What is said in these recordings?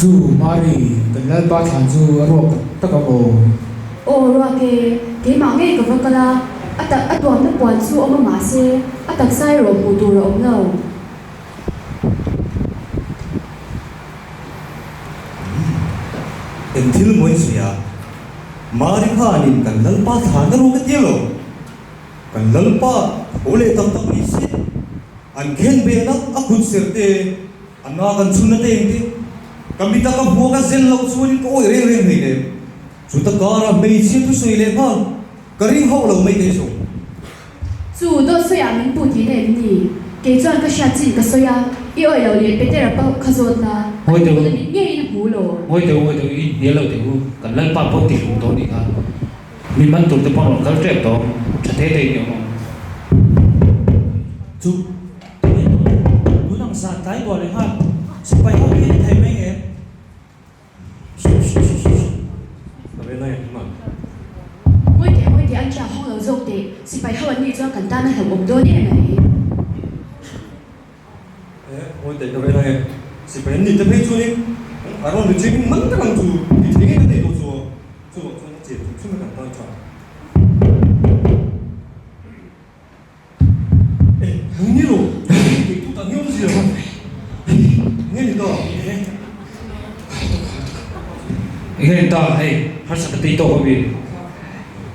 Chu Mari kan lal pa than chu ro ta ka mo ô rồi cái mà nghe cái vật là at tuần nó quan su ông mà xe at sai rồi mù tu rồi ông nào em thil moi suya mari khanin kan lalpa thana ro ka tielo kan lalpa ole tam tam ni se an khen be na a khun serte anna kan sunna te ente kamita ka buka zen lo chuin ko oi reng reng nei chu ta kara mei chi tu sui le ma kari ho lo mei te so chủ đó suy à mình bù tí này nhỉ cái chuyện cái啥子cái suy à yêu ở lâu liền bây giờ bao khá rồi ta Ôi trời ơi. mình nghe nó bù rồi ngồi từ in nhớ lâu từ cần lên ba bốn tiếng đó đi cả mình bắt tụi tôi bằng cái trẹp đó cho thế thì nhiều không chú chú đang sạt cái gọi là ha sẽ bay học cái thầy mấy em cái này mà mỗi cái anh chàng không lâu rồi thì sẽ phải học anh đi cho簡単係咁多年嚟ôi cái này si pen ni te pe chu ni aron ni ching man ta kan chu ni thing cái này chu chu nó chỉ chu nó kan ta cha ni lo cái tu ta nhiều gì rồi nghe đi đó hiện tại hay phát sản tí tổ của mình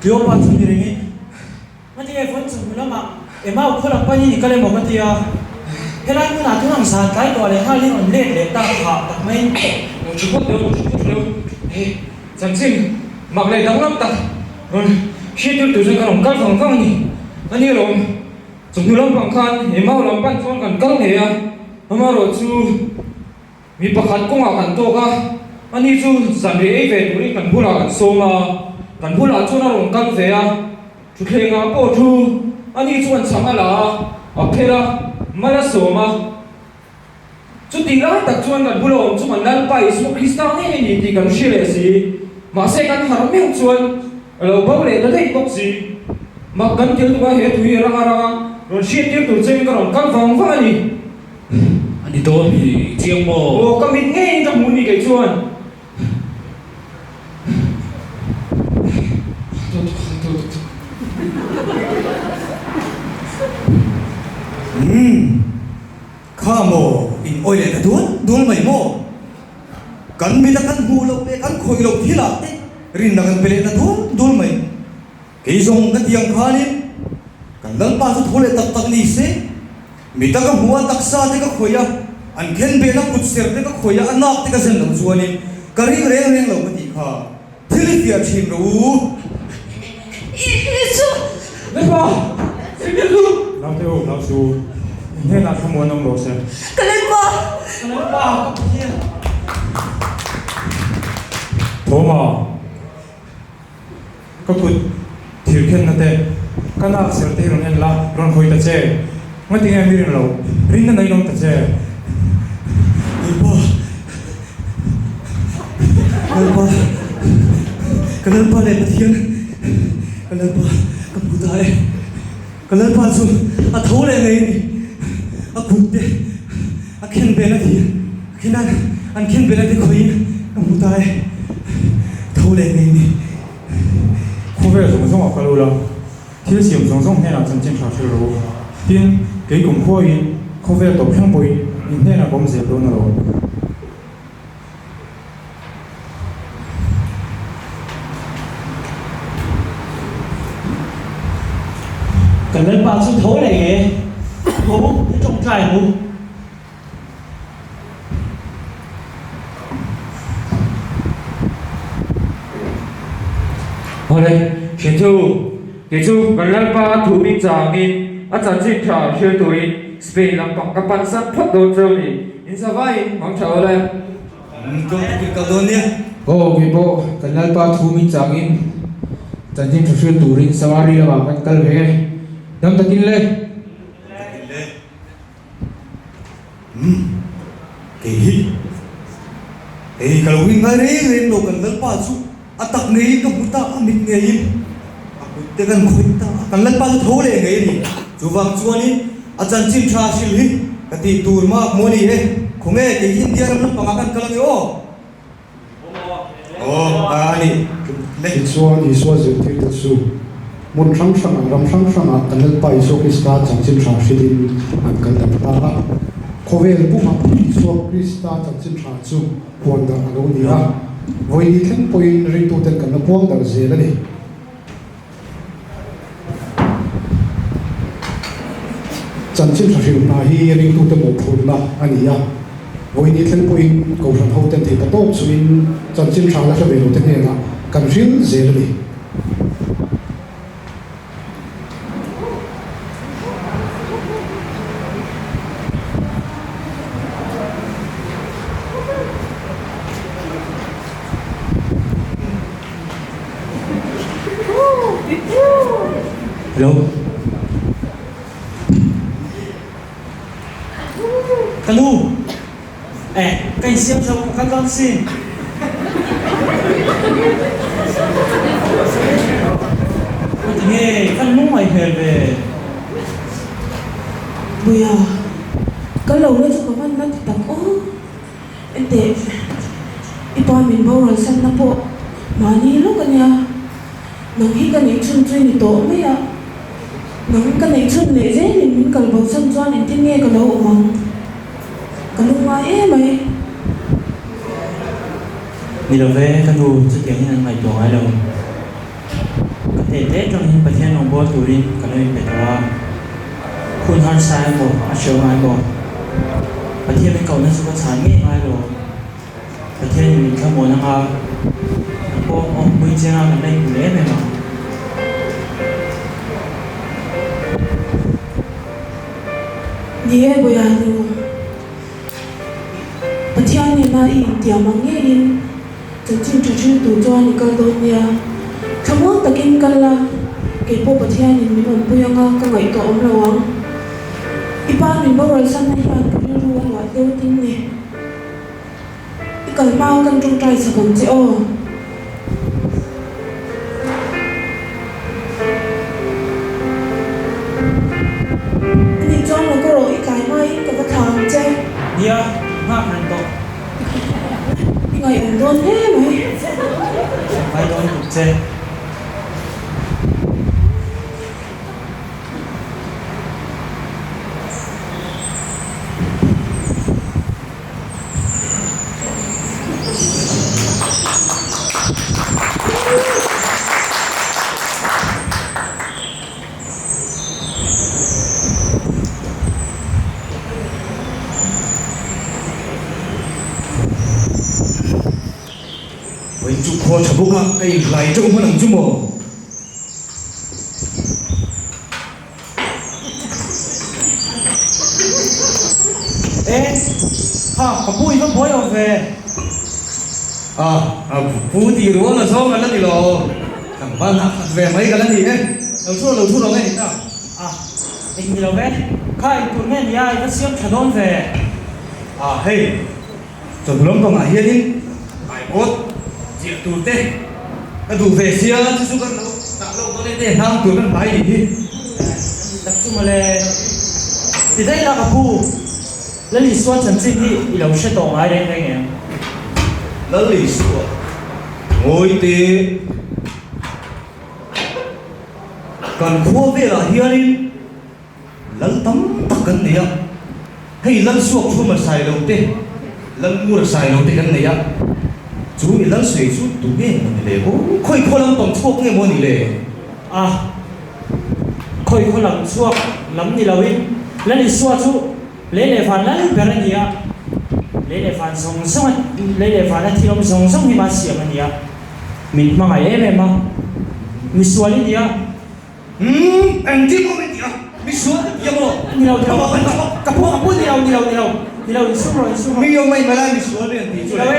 kêu bạn chú đi nghe mà thì em vẫn chừng lắm mà em mau khơi làm bao nhiêu cái này một cái thì cái này nó là thứ hàng sàn cái gọi là hai liên lên để ta học tập mấy chú quốc đều chẳng xin mặc này đóng lắm ta rồi khi tôi từ trên cái lòng cắt phòng phăng nhỉ anh như rồi chúng tôi làm bằng khăn em mau làm ban phong cần cắt này à mà rồi chú vì bậc hạt cũng học hẳn to cả anh như chú sản về về tụi cần phụ là cần số mà cần phụ là chú nó lòng cắt về à chú khen ngã bộ chú anh như chú ăn sáng là à thế là mà là số mà chú đi ra đặt chú ăn cần phụ là chú mình đang bay số Krista này thì cần xí lệ gì mà sẽ cần hàng miếng chú ăn rồi bao lệ nó thấy bốc gì mà cần tiêu tụi hết tụi ra rồi xí tiêu tụi trên cái lòng cắt phòng phăng nhỉ anh đi tôi thì chiang mồ ồ các mình nghe trong muốn đi cái chú ăn kha mo in oi le ka dual mai mo kan mi ta kan hu lo pe kan khoi lo thila te rin na kan pele na dual mai ke jong ka tiang kha ni kan dal pa su thole tak tak ni se mi ta ka huwa tak sa te ka khoya an khen be na kut ser te ka khoya anak te ka zen lo chuani ka ri reng reng lo ka ti kha thili pia thim ro chú lên ba xin biết luôn lao theo lao su nghe là không muốn ông đồ xem cái lên ba cái này ba cái kia thố mà có cụt thiểu khen là thế cái nào sẽ thế rồi nên là rồi khôi ta chơi mà tiếng em đi rồi rin này nó ta chơi Kenapa le pathian kenapa kamu tahu kenapa su atau le ni aku te akan bela dia kinan akan bela dia koi kamu tahu le ni không phải dùng song học lâu thiếu sử dụng song hay là chân chân khảo sư rồi tiên cái cùng khối không phải tổ phim bồi nên là cũng dễ luôn rồi cần lên ba chú thối này nghe bố cái trong trai bố ở đây kiến chú cần lên ba thủ bị trả nghìn ở trận chiến trả siêu tuổi Spain làm bằng các bạn sắp thoát đồ chơi đi in sao vậy mong chờ đây kau don ni oh vì bộ cần lal pa thu min changin chân chân thực sự turin sawari là bảo kan kal về dam takin le kalau wingai re lo kan dal pa su atak nei ka buta amit nei aku te kan khoi ta kan lan pa su thole ngai ni chuwang chuani achan chim tha sil hi kati tur ma moni he khonge ke india ram panga kan kalang yo ani le Chuan Iswa Zirtir Tatsu Mun Sang Sang Ram Sang Sang Kanal Pa Iso Krista Changsim Sang Shidin Angkal Dapta Kovel Puma Iswa Krista Changsim Sang Chu Puan Dar Alo Nia Voi Theng Poin Ritu Ten Kan Puang Dar Zelani Changsim Sang Shidin Na Hi Ritu Ten Mo Phurna Ania Voi Theng Poin Ko Ran Ho Ten Thei Patop Suin Changsim Sang La Velo Ten Hena Kan Rin Zelani Hello. Kanu. Cái siêu sâu của các con xin. Tôi nghe các nút mày về. Bây giờ cái lâu nữa cho các bạn nó thì tặng em tệ ipa mình bao rồi sang napo mà ni lúc anh ya nông hi cái này chun chun thì tổ mấy à nông cái này chun lệ dễ mình cần vào sân choan nên tiếng nghe cái lâu mà cái lúc mà mày Đi đâu về các nụ sự kiện như này tổ ai đâu. Có thể Tết trong nhữngประเทศของบัวตูรินก็เลยเป็นว่าคุณฮันไซน์บอกอาเชียวไงบอกประเทศเป็นเก่านั้นสุขสันต์ไม่ไงหรอกประเทศมีข้อมูลนะครับพวกมือเจ้ากันได้อยู่แล้วไหมมั้ง นี่bây giờ rồiประเทศนี้น่าอินเดียมังเงี้ยอินจนจิ้มจุดตัวจวนกันโดนเนี่ยขโมยตะกินกันละเก็บพวกประเทศนี้มีมันปุยงาก็ไงตัวอมระวังอีบ้านมีบ่อยสั้นในยานกับรู้ว่าเดี๋ยวทิ้งเนี่ยอีกันมากันจงใจสักคนเจ้านี่จ้องแล้วก็รออีกไก่ไหมกับกระถางเจ้ Dia ngap nanto. Ngày ổn đôn thế mày Phải đón tục chơi. với chụp kho chụp bốc cái lại trong một lần chung một Ê, có bụi nó bối ở về. phú thì đúng là sao mà lần thì lo thằng văn về mấy cái lần thì đấy đầu chuột nghe nào Mình đi đâu về? Khai tụi nghe đi ai nó xiêm trả đôn về. hey chồng lắm còn lại hiên đi bài cốt chuyện tù tê cái tù về xia chứ શું cần tạo lâu có lên tê ham tù cần bài gì Tập trung mà lệ. Thì đây là cả bù. Lấy lý xuân chân chính đi, đi đâu sẽ tổng ai đây nghe. nó lì xùa ngồi tê còn khua về là hiên đi lần tắm tắc cân này hay lần suộc chua mà xài đầu tê lần mua được xài đầu tê cân này chú bị lần sấy chú tụ nghe mà này lệ khôi khô lắm tổng suộc nghe mà này lệ Khôi khô lắm suộc lắm đi đâu đi. Lấy lý xuân chú lấy lệ phản lấy bè này à. Lấy lệ phản sống sống lấy lệ phản là thì ông sống sống thì mà xỉa mà đi à. Mình mà ngày em mà mình xuân đi à. anh tiếp không đi mi xuống đi đâu Đi đâu cặp bố đi đâu xuống rồi mi ông mày lại mi xuống đi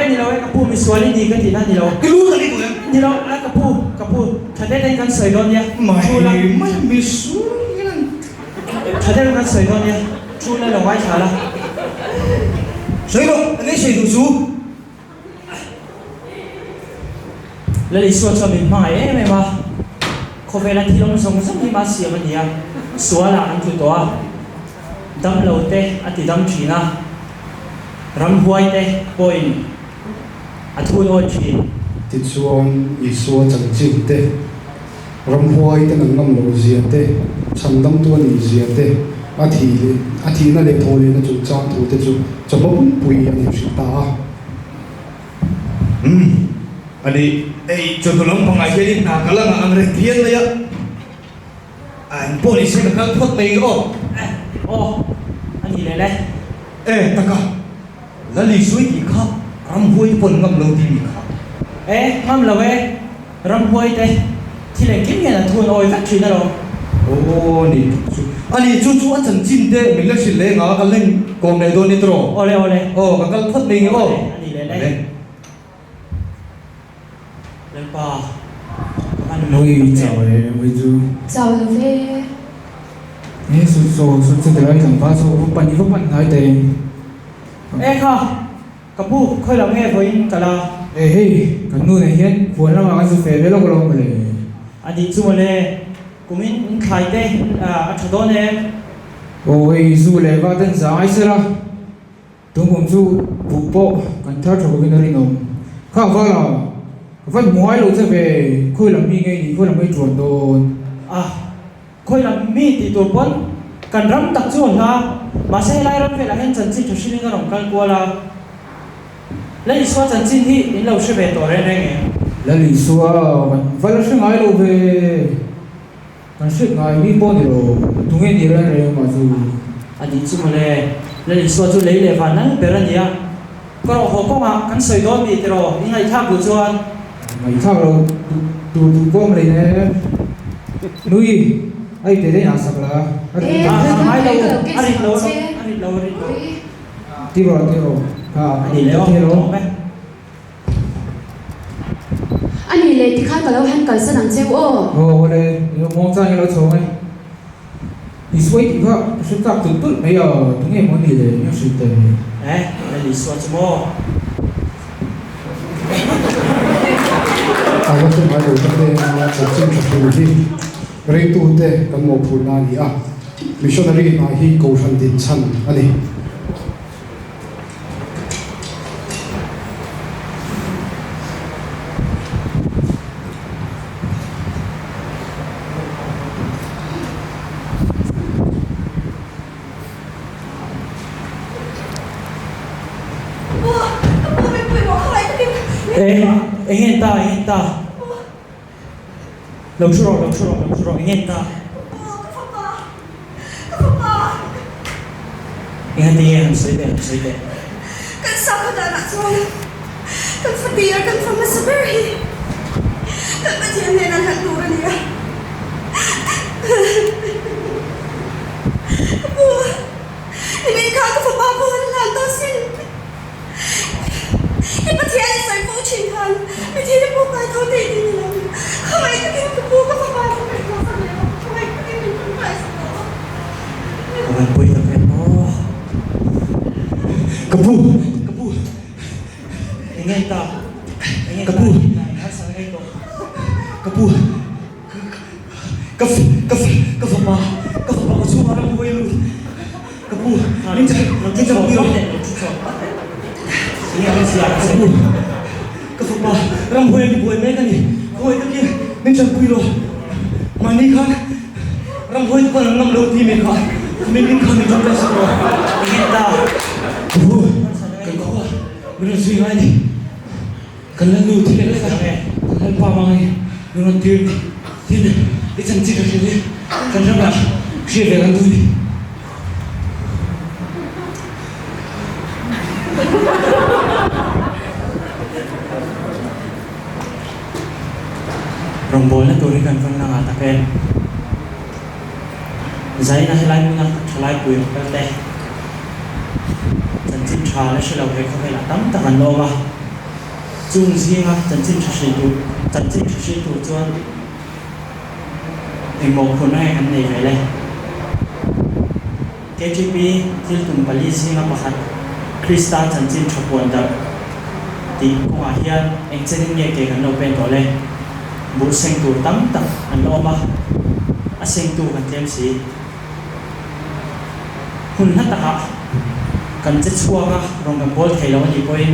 đi đâu cặp bố mình xuân đi cái gì đó đi đâu cái lú cái gì đi đâu cặp bố thật đấy đây căn sợi đòn nha mày mi xuống thật đấy căn sợi đòn nha chú lên là quái trả là sấy đâu anh ấy sấy đủ chú lấy lý xuân cho mình mày ấy mày mà không phải là thì ông sống sống thì mà xỉa mà gì à xóa là anh tụi to đâm lâu tê anh thì đâm chỉ na ram huai tê point à thui ôi chỉ ti chuan Isua chang chim te ram huai te nang ngam lo zia te chandam tu ni zia te a thi na le thole na chu chang thu te chu chapum pui ani shita ani ei chotulam pangai hian na kalanga ang re thian la ya an police ka kal thot mai o anh đi lên đây taka la li sui ki kha ram hui pon ngam lo ti mi kha ngâm là về râm huôi đây thì lại kiếm nghe là thôn ôi phát triển đâu o ni ani chu an chan chin te mi la sil le nga ka leng kom nei do ni tro ole o ka kal thot mai o anh đi lên đây lên bò anh Noi chào với chú. Chào là về Nhé số từ đây thằng ba số phúc bạn nói tên. kha cặp bu khơi lòng nghe với cả là Hey, cái nuôi này hiện vốn là mà cái phê về lâu lâu rồi. anh đi chung lên cũng mình khai đây cho đó nè Ôi, dù lẽ vào tên giá ai ra. Tôi cũng dù phụ bộ cần theo cho cái nơi nông. Không phải là phải mua ai lâu sẽ về khơi làm gì ngay khơi làm cái chuẩn đồ. khơi làm mi thì tụi bọn cần rắm tập trung ha mà sẽ lại rắm về là hiện chân chính cho xin cái đồng căn qua là lấy số chân chính thì đến lâu sẽ về tổ đây nghe Là lý xua, phải là sinh ai lâu về. Còn sinh ai đi bộ đi rồi, tung nghe đi ra rồi mà dù. anh đi chung lên lấy số chú lấy để phản nắng về ra nhỉ có đâu họ có mà cắn sợi đó bị rồi những ngày khác của cho anh Mày sao rồi, tụ bom này nè. Nuôi, ai tới đây nào sắp là. hai lâu anh đi lâu Tiếp rồi. anh đi lâu Tiếp rồi. anh đi lên thì khai cả lâu hắn cần sân nắng treo ô đây, nó mong ra như nó sống ấy. Đi suy thì có, sẽ tập tự bây giờ, chúng em muốn đi để nó sự tệ. lấy số cho mô ai có thể nói được vấn đề là chang chim chập đi rei tu te kan mo phul na ni a missionary na hi ko han din chan ani hiện ta lâu rồi hiện ta hiện thì em sấy đấy Kan sa ko na natin. Kan sa beer, kan sa masaberry. Kan pa diyan na ang hanturan niya. Apo, hindi ka ka papapo na tosin. Ipatiyan sa po chinhan. Ipatiyan po ka ito din nila. Kamay ka din po ka papapo na ito sa niya. Kamay ka din po ka sa ko. Kawan boy tak kapu ingin ta Kapu. kapu kaf pa ko suma ram hui lu kapu ninja biro ini apa sih kapu kaf pa ram hui di buai me kani hui ta ki ninja biro mani khan ram hui pa nam lo ti me kha min khan ni jam sa ro ingin ta kapu kan ko min sui ngai ni kan la lu ti le ka kan pa mai lu ti đi chân chỉ được đi chân rất là chia về ăn tôi đi rombol na turi kan fang nang ataken zai na helai mu na thalai pui kalte chan chin tha la shelo he kha la tam ta kan lo ma chung zinga chan chin shi tu chuan em mộtคนให้อันนี้ไปเลย KGB ที่ตุ่มปลีซิงมาพัดคริสตาจันจินชอบวนดับตีกงอาเฮียนเองเจนิงเยเกกันโนเป็นตัวเลยบุษเซงตูตั้มตั้งอันโลมาอาเซงตูกันเทียมสีหุ่นนัตตะกันเจ็ดชัวร์รองกับบอลไทยแล้ววันนี้ก็เอง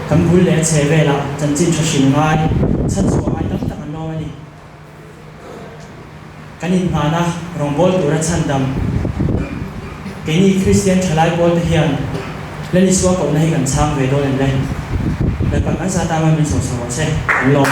kan bul le che vela chan chin tha shin ngai chan chu ai tam tak an lo ani kanin mana rong bol tura chan dam keni Christian thalai bol te hian leni suwa ko na hi kan chang ve do len le kan an sa ta ma min so so se lo